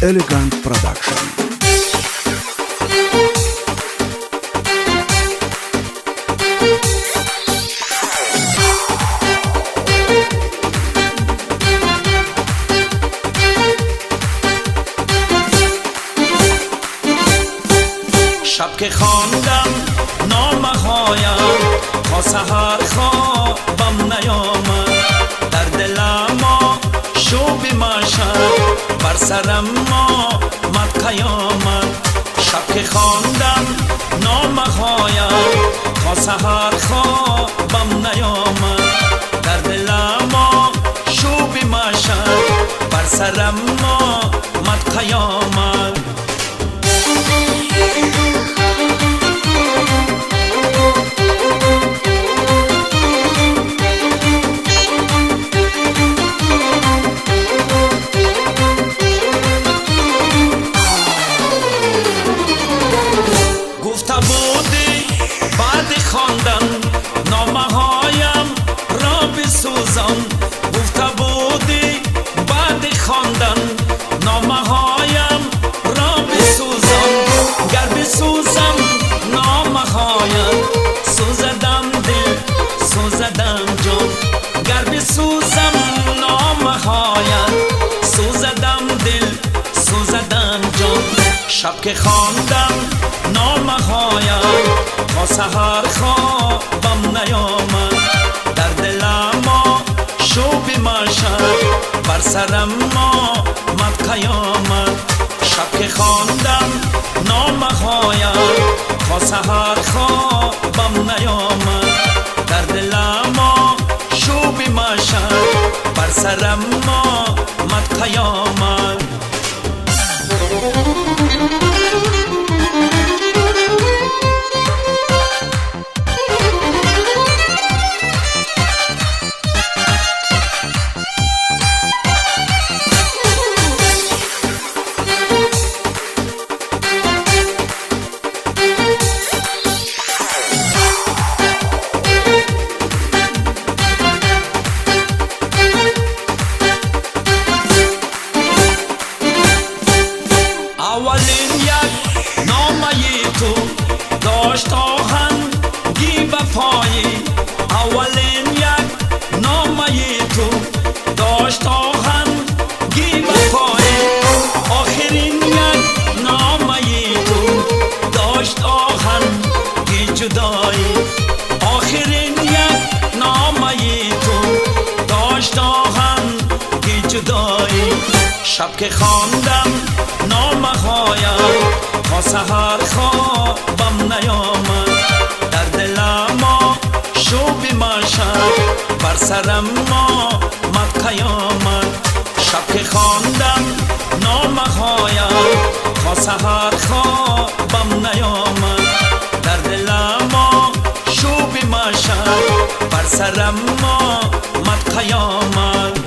Elegant Production. شب که خواندم نامه هایم تا سحر خوابم نیامد، در دلم شوب مشک بر سرم آمد قیامت. شب که خواندم نامه هایم تا سحر خوابم نیامد، در دلم شوب مشک بر سرم آمد قیامت. گفته بودی بعد خواندن نامه هایم را بسوزم، گفته بودی بعد خواندن نامه هایم را بسوزم. گر بسوزم نامه هایم سوزدم دل سوزدم جان، گر بسوزم نامه هایم سوزدم دل سوزدم جان. شب که خواندم نامه هایم تا سحر خوابم نیامد، در دلم شوب مشک بر سرم آمد قیامت. شب که خواندم نامه هایم تا سحر خوابم نیامد، در دلم شوب مشک بر سرم آمد قیامت. اولین یک نامه تو داشت آهنگی وفایی، اولین یک نامه تو داشت آهنگی وفایی، آخرین یک نامه تو داشت آهنگی جدایی، آخرین یک نامه تو داشت آهنگی جدایی. شب که خواندم نامه هایم تا سحر خوابم نیامد، در دلم شوب مشک بر سرم آمد قیامت. شب که خواندم نامه هایم تا سحر خوابم نیامد، در دلم شوب مشک بر سرم آمد قیامت.